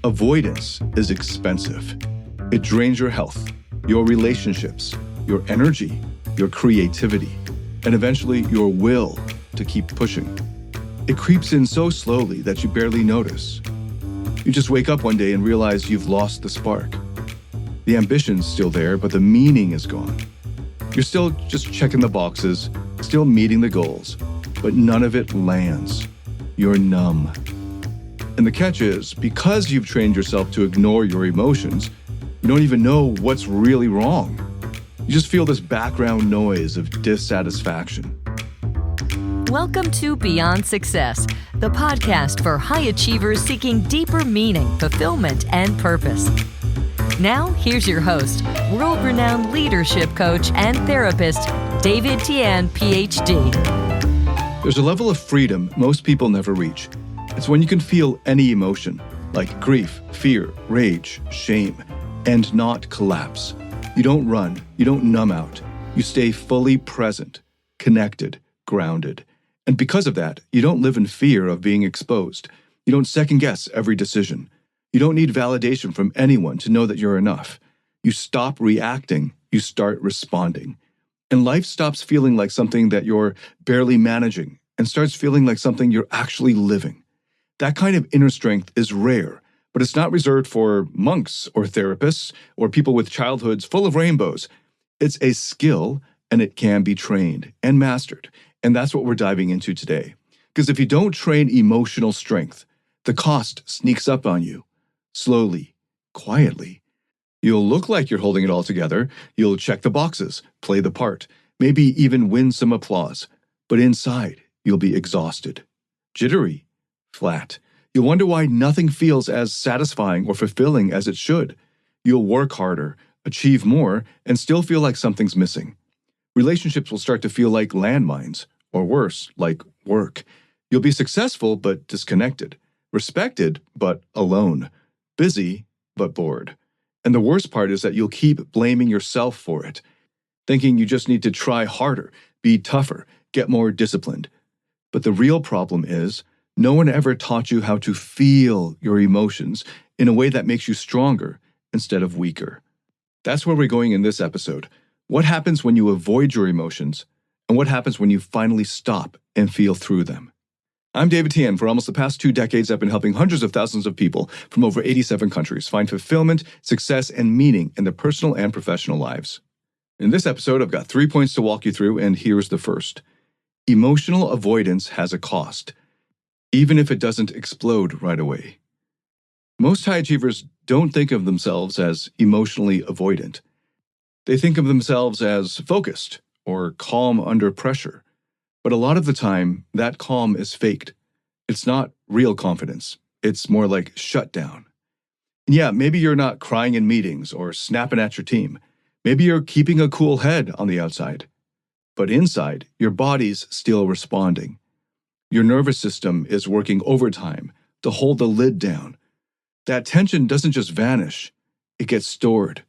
Avoidance is expensive. It drains your health, your relationships, your energy, your creativity, and eventually your will to keep pushing. It creeps in so slowly that you barely notice. You just wake up one day and realize you've lost the spark. The ambition's still there, but the meaning is gone. You're still just checking the boxes, still meeting the goals, but none of it lands. You're numb. And the catch is, because you've trained yourself to ignore your emotions, you don't even know what's really wrong. You just feel this background noise of dissatisfaction. Welcome to Beyond Success, the podcast for high achievers seeking deeper meaning, fulfillment, and purpose. Now, here's your host, world-renowned leadership coach and therapist, David Tian, PhD. There's a level of freedom most people never reach. It's when you can feel any emotion, like grief, fear, rage, shame, and not collapse. You don't run, you don't numb out. You stay fully present, connected, grounded. And because of that, you don't live in fear of being exposed. You don't second-guess every decision. You don't need validation from anyone to know that you're enough. You stop reacting, you start responding. And life stops feeling like something that you're barely managing and starts feeling like something you're actually living. That kind of inner strength is rare, but it's not reserved for monks or therapists or people with childhoods full of rainbows. It's a skill, and it can be trained and mastered. And that's what we're diving into today. Because if you don't train emotional strength, the cost sneaks up on you. Slowly, quietly. You'll look like you're holding it all together. You'll check the boxes, play the part, maybe even win some applause. But inside, you'll be exhausted, jittery, flat. You'll wonder why nothing feels as satisfying or fulfilling as it should. You'll work harder, achieve more, and still feel like something's missing. Relationships will start to feel like landmines, or worse, like work. You'll be successful but disconnected, respected but alone, busy but bored. And the worst part is that you'll keep blaming yourself for it, thinking you just need to try harder, be tougher, get more disciplined. But the real problem is, no one ever taught you how to feel your emotions in a way that makes you stronger instead of weaker. That's where we're going in this episode. What happens when you avoid your emotions, and what happens when you finally stop and feel through them? I'm David Tian. For almost the past 2 decades, I've been helping hundreds of thousands of people from over 87 countries find fulfillment, success, and meaning in their personal and professional lives. In this episode, I've got 3 points to walk you through, and here's the first. Emotional avoidance has a cost, even if it doesn't explode right away. Most high achievers don't think of themselves as emotionally avoidant. They think of themselves as focused or calm under pressure. But a lot of the time, that calm is faked. It's not real confidence. It's more like shutdown. And yeah, maybe you're not crying in meetings or snapping at your team. Maybe you're keeping a cool head on the outside. But inside, your body's still responding. Your nervous system is working overtime to hold the lid down. That tension doesn't just vanish, it gets stored.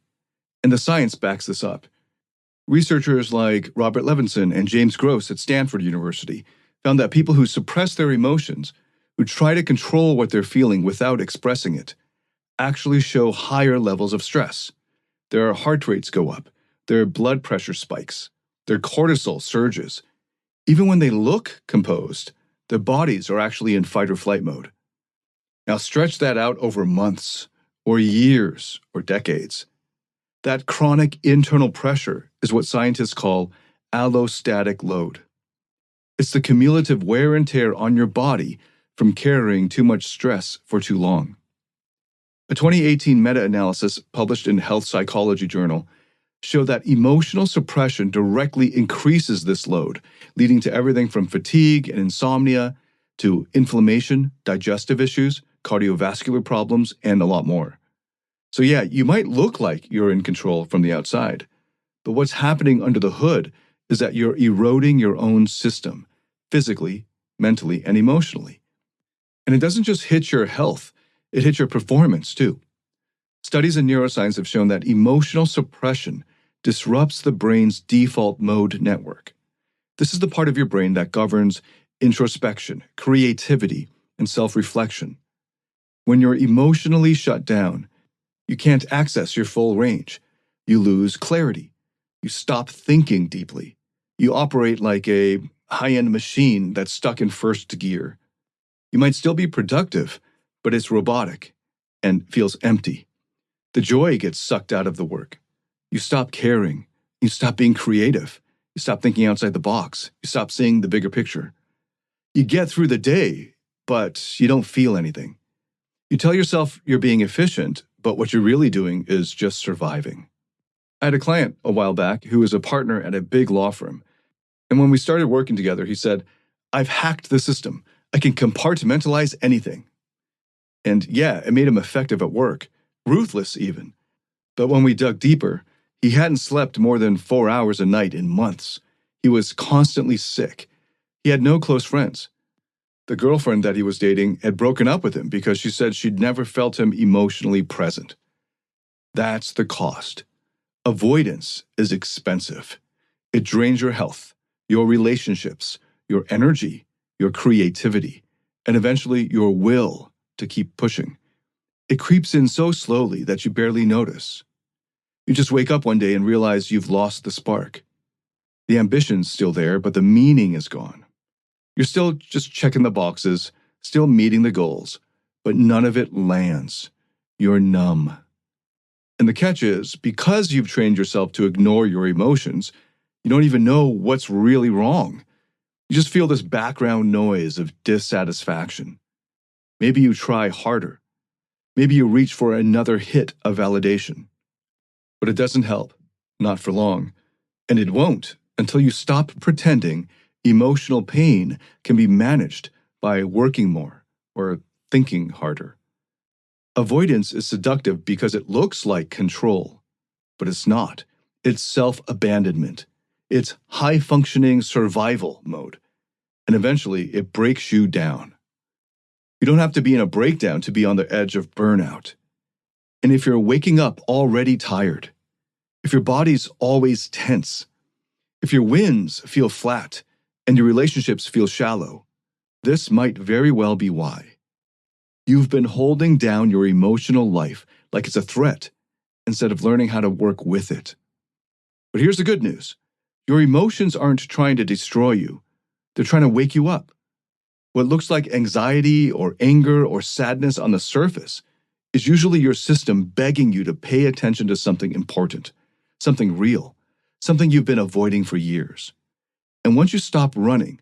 And the science backs this up. Researchers like Robert Levinson and James Gross at Stanford University found that people who suppress their emotions, who try to control what they're feeling without expressing it, actually show higher levels of stress. Their heart rates go up, their blood pressure spikes, their cortisol surges. Even when they look composed, their bodies are actually in fight or flight mode. Now stretch that out over months, or years, or decades. That chronic internal pressure is what scientists call allostatic load. It's the cumulative wear and tear on your body from carrying too much stress for too long. A 2018 meta-analysis published in Health Psychology Journal showed that emotional suppression directly increases this load, leading to everything from fatigue and insomnia to inflammation, digestive issues, cardiovascular problems, and a lot more. So yeah, you might look like you're in control from the outside, but what's happening under the hood is that you're eroding your own system, physically, mentally, and emotionally. And it doesn't just hit your health, it hits your performance too. Studies in neuroscience have shown that emotional suppression disrupts the brain's default mode network. This is the part of your brain that governs introspection, creativity, and self-reflection. When you're emotionally shut down, you can't access your full range. You lose clarity. You stop thinking deeply. You operate like a high-end machine that's stuck in first gear. You might still be productive, but it's robotic and feels empty. The joy gets sucked out of the work. You stop caring. You stop being creative. You stop thinking outside the box. You stop seeing the bigger picture. You get through the day, but you don't feel anything. You tell yourself you're being efficient, but what you're really doing is just surviving. I had a client a while back who was a partner at a big law firm. And when we started working together, he said, "I've hacked the system. I can compartmentalize anything." And yeah, it made him effective at work, ruthless even. But when we dug deeper, he hadn't slept more than 4 hours a night in months. He was constantly sick. He had no close friends. The girlfriend that he was dating had broken up with him because she said she'd never felt him emotionally present. That's the cost. Avoidance is expensive. It drains your health, your relationships, your energy, your creativity, and eventually your will to keep pushing. It creeps in so slowly that you barely notice. You just wake up one day and realize you've lost the spark. The ambition's still there, but the meaning is gone. You're still just checking the boxes, still meeting the goals, but none of it lands. You're numb. And the catch is, because you've trained yourself to ignore your emotions, you don't even know what's really wrong. You just feel this background noise of dissatisfaction. Maybe you try harder. Maybe you reach for another hit of validation. But it doesn't help, not for long. And it won't until you stop pretending emotional pain can be managed by working more or thinking harder. Avoidance is seductive because it looks like control, but it's not. It's self-abandonment. It's high-functioning survival mode. And eventually, it breaks you down. You don't have to be in a breakdown to be on the edge of burnout. And if you're waking up already tired, if your body's always tense, if your wins feel flat and your relationships feel shallow, this might very well be why. You've been holding down your emotional life like it's a threat instead of learning how to work with it. But here's the good news. Your emotions aren't trying to destroy you. They're trying to wake you up. What looks like anxiety or anger or sadness on the surface is usually your system begging you to pay attention to something important, something real, something you've been avoiding for years. And once you stop running,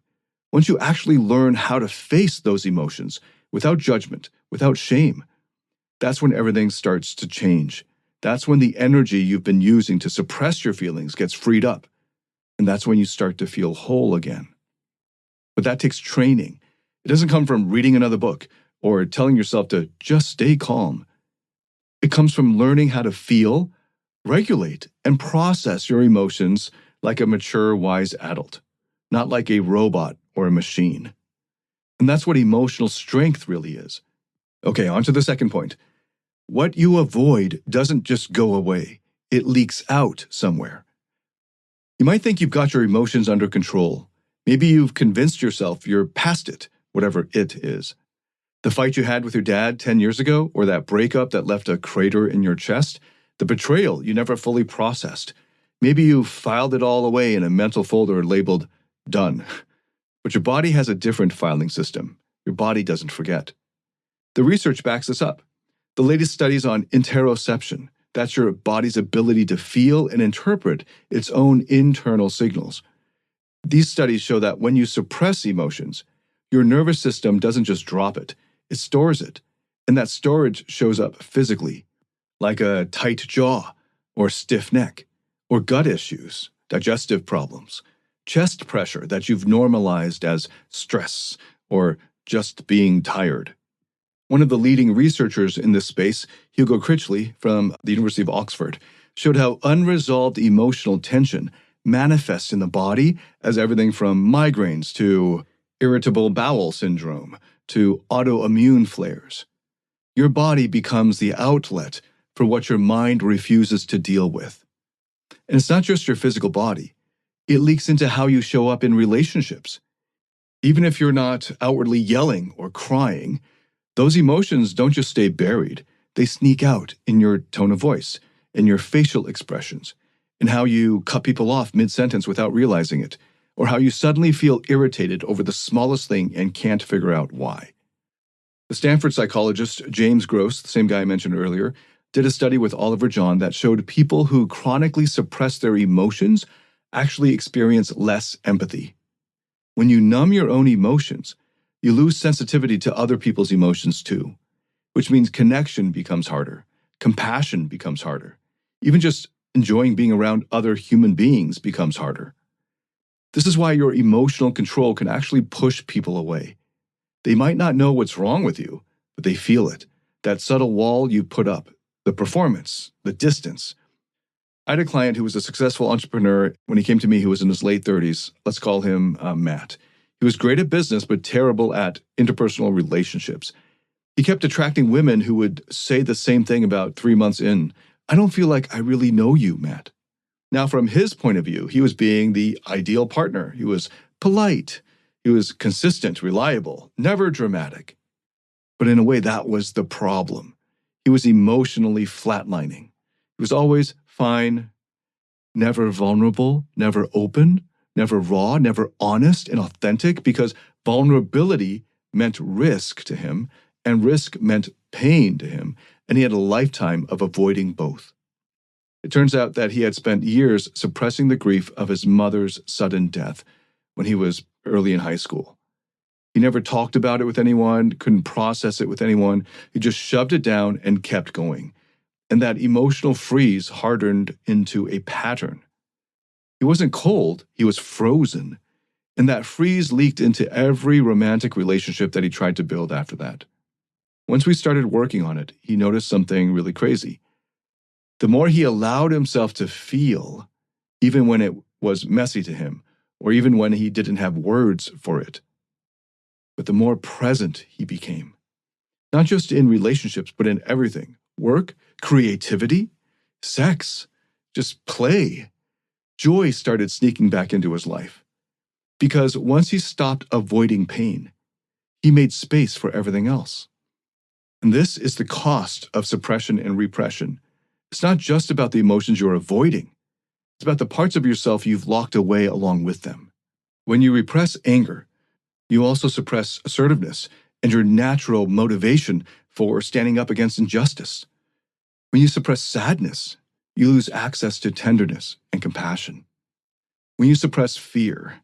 once you actually learn how to face those emotions without judgment, without shame, that's when everything starts to change. That's when the energy you've been using to suppress your feelings gets freed up. And that's when you start to feel whole again. But that takes training. It doesn't come from reading another book or telling yourself to just stay calm. It comes from learning how to feel, regulate, and process your emotions like a mature, wise adult, not like a robot or a machine. And that's what emotional strength really is. Okay, on to the second point. What you avoid doesn't just go away. It leaks out somewhere. You might think you've got your emotions under control. Maybe you've convinced yourself you're past it, whatever it is. The fight you had with your dad 10 years ago, or that breakup that left a crater in your chest, the betrayal you never fully processed. Maybe you filed it all away in a mental folder labeled done. But your body has a different filing system. Your body doesn't forget. The research backs this up. The latest studies on interoception, that's your body's ability to feel and interpret its own internal signals. These studies show that when you suppress emotions, your nervous system doesn't just drop it, it stores it. And that storage shows up physically, like a tight jaw, or stiff neck, or gut issues, digestive problems, chest pressure that you've normalized as stress or just being tired. One of the leading researchers in this space, Hugo Critchley from the University of Oxford, showed how unresolved emotional tension manifests in the body as everything from migraines to irritable bowel syndrome to autoimmune flares. Your body becomes the outlet for what your mind refuses to deal with. And it's not just your physical body. It leaks into how you show up in relationships. Even if you're not outwardly yelling or crying, Those emotions don't just stay buried, they sneak out in your tone of voice, in your facial expressions, in how you cut people off mid-sentence without realizing it, or how you suddenly feel irritated over the smallest thing and can't figure out why. The Stanford psychologist James Gross, the same guy I mentioned earlier, did a study with Oliver John that showed people who chronically suppress their emotions actually experience less empathy. When you numb your own emotions, you lose sensitivity to other people's emotions too, which means connection becomes harder, compassion becomes harder. Even just enjoying being around other human beings becomes harder. This is why your emotional control can actually push people away. They might not know what's wrong with you, but they feel it. That subtle wall you put up, the performance, the distance. I had a client who was a successful entrepreneur when he came to me who was in his late 30s. Let's call him Matt. He was great at business, but terrible at interpersonal relationships. He kept attracting women who would say the same thing about 3 months in. I don't feel like I really know you, Matt. Now, from his point of view, he was being the ideal partner. He was polite. He was consistent, reliable, never dramatic. But in a way, that was the problem. He was emotionally flatlining. He was always fine, never vulnerable, never open, never raw, never honest and authentic, because vulnerability meant risk to him, and risk meant pain to him, and he had a lifetime of avoiding both. It turns out that he had spent years suppressing the grief of his mother's sudden death when he was early in high school. He never talked about it with anyone, couldn't process it with anyone. He just shoved it down and kept going. And that emotional freeze hardened into a pattern. He wasn't cold, he was frozen. And that freeze leaked into every romantic relationship that he tried to build after that. Once we started working on it, he noticed something really crazy. The more he allowed himself to feel, even when it was messy to him, or even when he didn't have words for it, but the more present he became. Not just in relationships, but in everything. Work, creativity, sex, just play. Joy started sneaking back into his life. Because once he stopped avoiding pain, he made space for everything else. And this is the cost of suppression and repression. It's not just about the emotions you're avoiding. It's about the parts of yourself you've locked away along with them. When you repress anger, you also suppress assertiveness and your natural motivation for standing up against injustice. When you suppress sadness, you lose access to tenderness and compassion. When you suppress fear,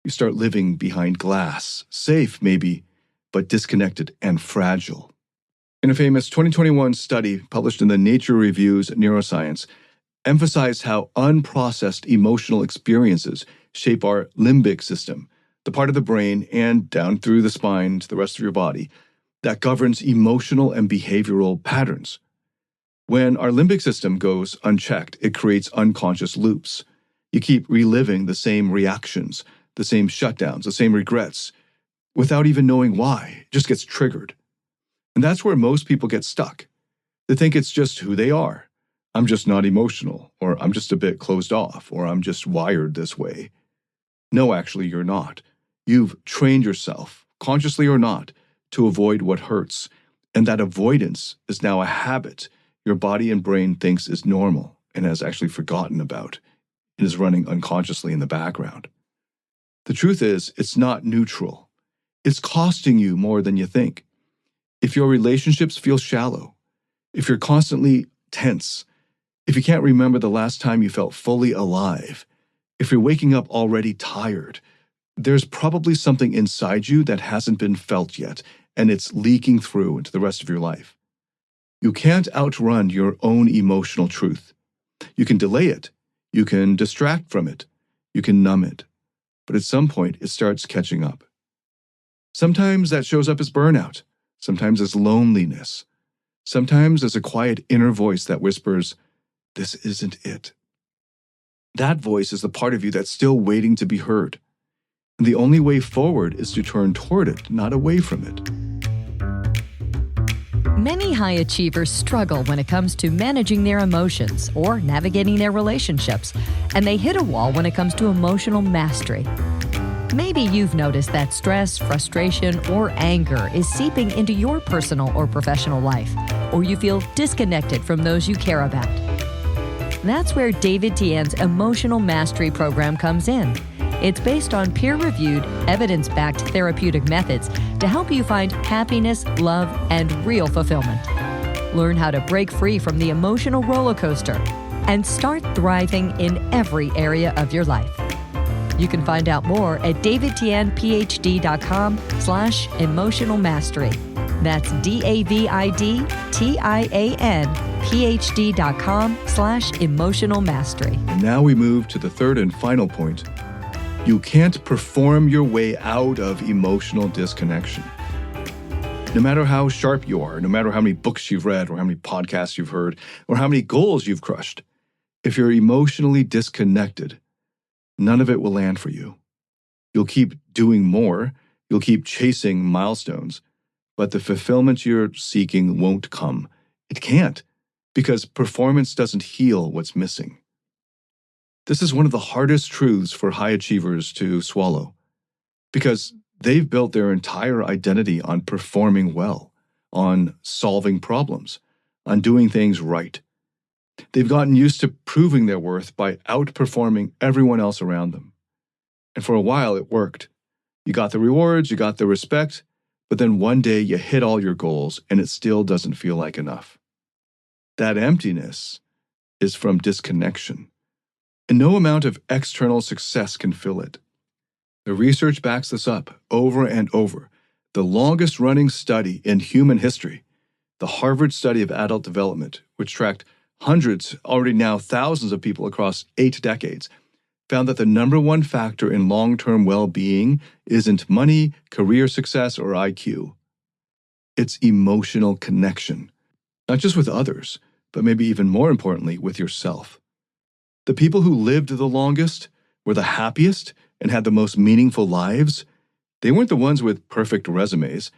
you start living behind glass, safe maybe, but disconnected and fragile. In a famous 2021 study published in the Nature Reviews Neuroscience, emphasized how unprocessed emotional experiences shape our limbic system, the part of the brain and down through the spine to the rest of your body that governs emotional and behavioral patterns. When our limbic system goes unchecked, it creates unconscious loops. You keep reliving the same reactions, the same shutdowns, the same regrets, without even knowing why. It just gets triggered. And that's where most people get stuck. They think it's just who they are. I'm just not emotional, or I'm just a bit closed off, or I'm just wired this way. No, actually, you're not. You've trained yourself, consciously or not, to avoid what hurts. And that avoidance is now a habit your body and brain thinks is normal and has actually forgotten about. It is running unconsciously in the background. The truth is, it's not neutral. It's costing you more than you think. If your relationships feel shallow, if you're constantly tense, if you can't remember the last time you felt fully alive, if you're waking up already tired, there's probably something inside you that hasn't been felt yet, and it's leaking through into the rest of your life. You can't outrun your own emotional truth. You can delay it. You can distract from it. You can numb it. But at some point, it starts catching up. Sometimes that shows up as burnout. Sometimes as loneliness. Sometimes as a quiet inner voice that whispers, "This isn't it." That voice is the part of you that's still waiting to be heard. And the only way forward is to turn toward it, not away from it. Many high achievers struggle when it comes to managing their emotions or navigating their relationships, and they hit a wall when it comes to emotional mastery. Maybe you've noticed that stress, frustration, or anger is seeping into your personal or professional life, or you feel disconnected from those you care about. That's where David Tien's Emotional Mastery Program comes in. It's based on peer-reviewed, evidence-backed therapeutic methods to help you find happiness, love, and real fulfillment. Learn how to break free from the emotional roller coaster and start thriving in every area of your life. You can find out more at davidtianphd.com/emotional mastery. That's DAVIDTIANPHD.com/emotional mastery. And now we move to the third and final point. You can't perform your way out of emotional disconnection. No matter how sharp you are, no matter how many books you've read or how many podcasts you've heard or how many goals you've crushed, if you're emotionally disconnected, none of it will land for you. You'll keep doing more, you'll keep chasing milestones, but the fulfillment you're seeking won't come. It can't, because performance doesn't heal what's missing. This is one of the hardest truths for high achievers to swallow, because they've built their entire identity on performing well, on solving problems, on doing things right. They've gotten used to proving their worth by outperforming everyone else around them. And for a while, it worked. You got the rewards, you got the respect, but then one day you hit all your goals and it still doesn't feel like enough. That emptiness is from disconnection. And no amount of external success can fill it. The research backs this up over and over. The longest-running study in human history, the Harvard Study of Adult Development, which tracked hundreds, already now thousands of people across 8 decades, found that the number one factor in long-term well-being isn't money, career success, or IQ. It's emotional connection, not just with others, but maybe even more importantly, with yourself. The people who lived the longest, were the happiest, and had the most meaningful lives, they weren't the ones with perfect resumes.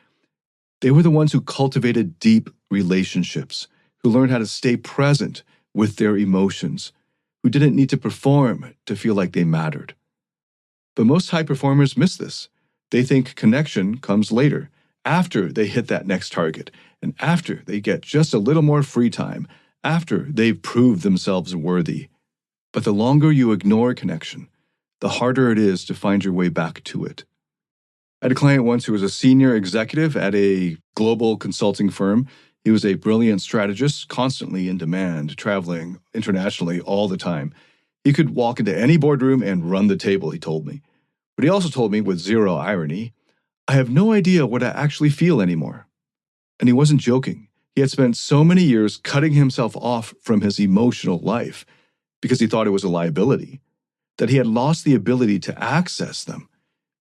They were the ones who cultivated deep relationships, who learned how to stay present with their emotions, who didn't need to perform to feel like they mattered. But most high performers miss this. They think connection comes later, after they hit that next target, and after they get just a little more free time, after they've proved themselves worthy. But the longer you ignore connection, the harder it is to find your way back to it. I had a client once who was a senior executive at a global consulting firm. He was a brilliant strategist, constantly in demand, traveling internationally all the time. He could walk into any boardroom and run the table, he told me. But he also told me, with zero irony, I have no idea what I actually feel anymore. And he wasn't joking. He had spent so many years cutting himself off from his emotional life because he thought it was a liability, that he had lost the ability to access them.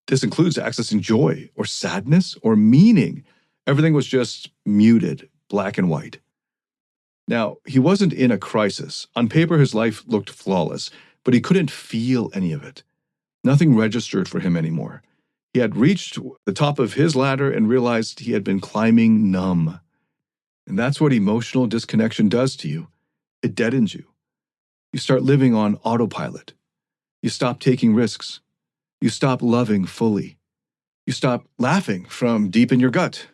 This includes accessing joy or sadness or meaning. Everything was just muted, black and white. Now, he wasn't in a crisis. On paper, his life looked flawless, but he couldn't feel any of it. Nothing registered for him anymore. He had reached the top of his ladder and realized he had been climbing numb. And that's what emotional disconnection does to you. It deadens you. You start living on autopilot. You stop taking risks. You stop loving fully. You stop laughing from deep in your gut.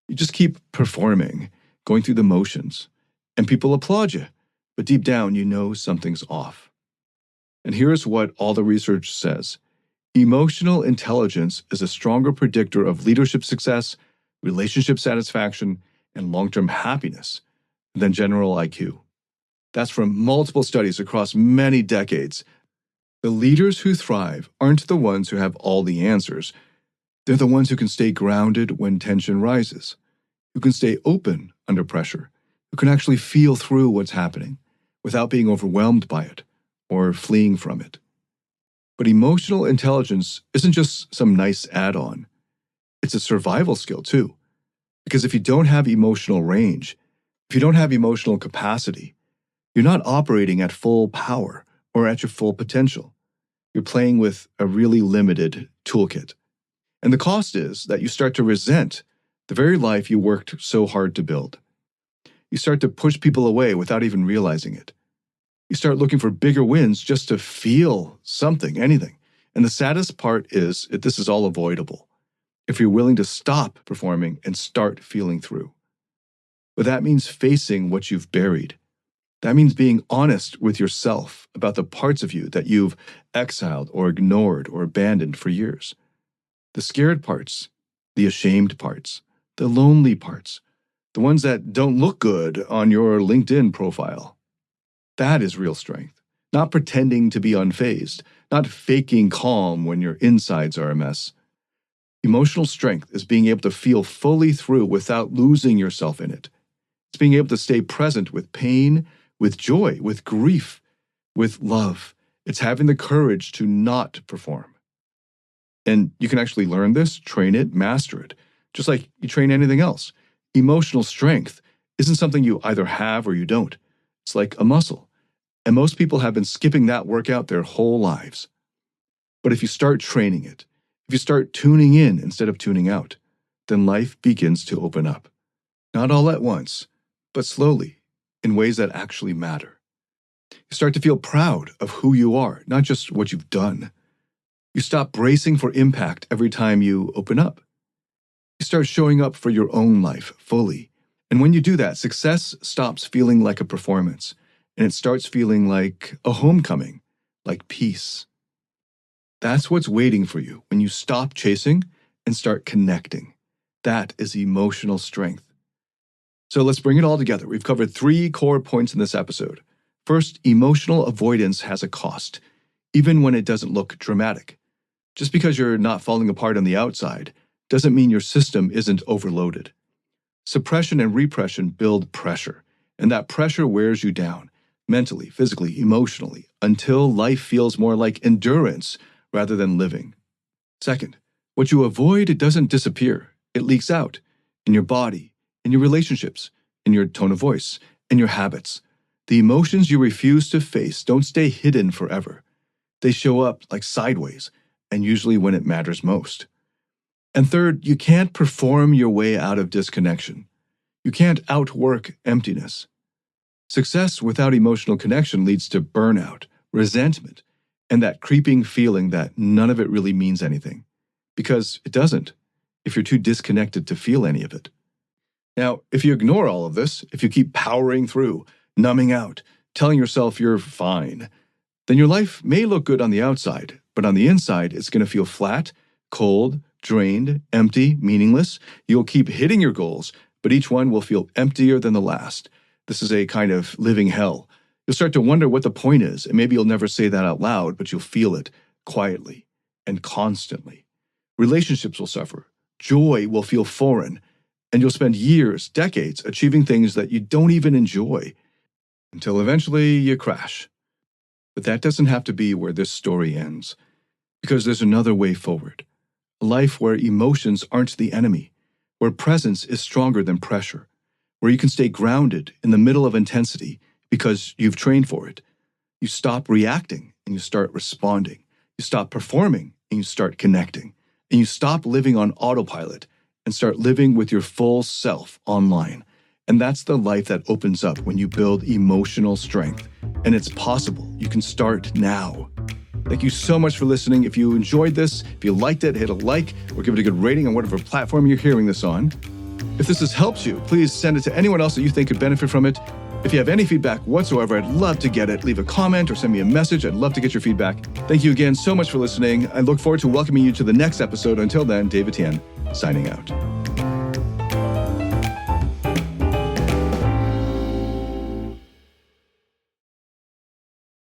You just keep performing, going through the motions, and people applaud you, but deep down you know something's off. And here's what all the research says. Emotional intelligence is a stronger predictor of leadership success, relationship satisfaction, and long-term happiness than general IQ. That's from multiple studies across many decades. The leaders who thrive aren't the ones who have all the answers. They're the ones who can stay grounded when tension rises, who can stay open under pressure, who can actually feel through what's happening without being overwhelmed by it or fleeing from it. But emotional intelligence isn't just some nice add-on. It's a survival skill too. Because if you don't have emotional range, if you don't have emotional capacity, you're not operating at full power or at your full potential. You're playing with a really limited toolkit. And the cost is that you start to resent the very life you worked so hard to build. You start to push people away without even realizing it. You start looking for bigger wins just to feel something, anything. And the saddest part is this is all avoidable if you're willing to stop performing and start feeling through. But that means facing what you've buried. That means being honest with yourself about the parts of you that you've exiled or ignored or abandoned for years. The scared parts, the ashamed parts, the lonely parts, the ones that don't look good on your LinkedIn profile. That is real strength. Not pretending to be unfazed, not faking calm when your insides are a mess. Emotional strength is being able to feel fully through without losing yourself in it. It's being able to stay present with pain, with joy, with grief, with love. It's having the courage to not perform. And you can actually learn this, train it, master it, just like you train anything else. Emotional strength isn't something you either have or you don't. It's like a muscle. And most people have been skipping that workout their whole lives. But if you start training it, if you start tuning in instead of tuning out, then life begins to open up. Not all at once, but slowly, in ways that actually matter. You start to feel proud of who you are, not just what you've done. You stop bracing for impact every time you open up. You start showing up for your own life fully. And when you do that, success stops feeling like a performance, and it starts feeling like a homecoming, like peace. That's what's waiting for you when you stop chasing and start connecting. That is emotional strength. So let's bring it all together. We've covered 3 core points in this episode. First, emotional avoidance has a cost, even when it doesn't look dramatic. Just because you're not falling apart on the outside doesn't mean your system isn't overloaded. Suppression and repression build pressure, and that pressure wears you down, mentally, physically, emotionally, until life feels more like endurance rather than living. Second, what you avoid, it doesn't disappear. It leaks out in your body, in your relationships, in your tone of voice, in your habits. The emotions you refuse to face don't stay hidden forever. They show up like sideways, and usually when it matters most. And third, you can't perform your way out of disconnection. You can't outwork emptiness. Success without emotional connection leads to burnout, resentment, and that creeping feeling that none of it really means anything. Because it doesn't, if you're too disconnected to feel any of it. Now, if you ignore all of this, if you keep powering through, numbing out, telling yourself you're fine, then your life may look good on the outside, but on the inside, it's going to feel flat, cold, drained, empty, meaningless. You'll keep hitting your goals, but each one will feel emptier than the last. This is a kind of living hell. You'll start to wonder what the point is, and maybe you'll never say that out loud, but you'll feel it quietly and constantly. Relationships will suffer. Joy will feel foreign, and you'll spend years, decades, achieving things that you don't even enjoy, until eventually you crash. But that doesn't have to be where this story ends, because there's another way forward. A life where emotions aren't the enemy, where presence is stronger than pressure, where you can stay grounded in the middle of intensity because you've trained for it. You stop reacting and you start responding. You stop performing and you start connecting. And you stop living on autopilot and start living with your full self online. And that's the life that opens up when you build emotional strength. And it's possible. You can start now. Thank you so much for listening. If you enjoyed this, if you liked it, hit a like or give it a good rating on whatever platform you're hearing this on. If this has helped you, please send it to anyone else that you think could benefit from it. If you have any feedback whatsoever, I'd love to get it. Leave a comment or send me a message. I'd love to get your feedback. Thank you again so much for listening. I look forward to welcoming you to the next episode. Until then, David Tien, signing out.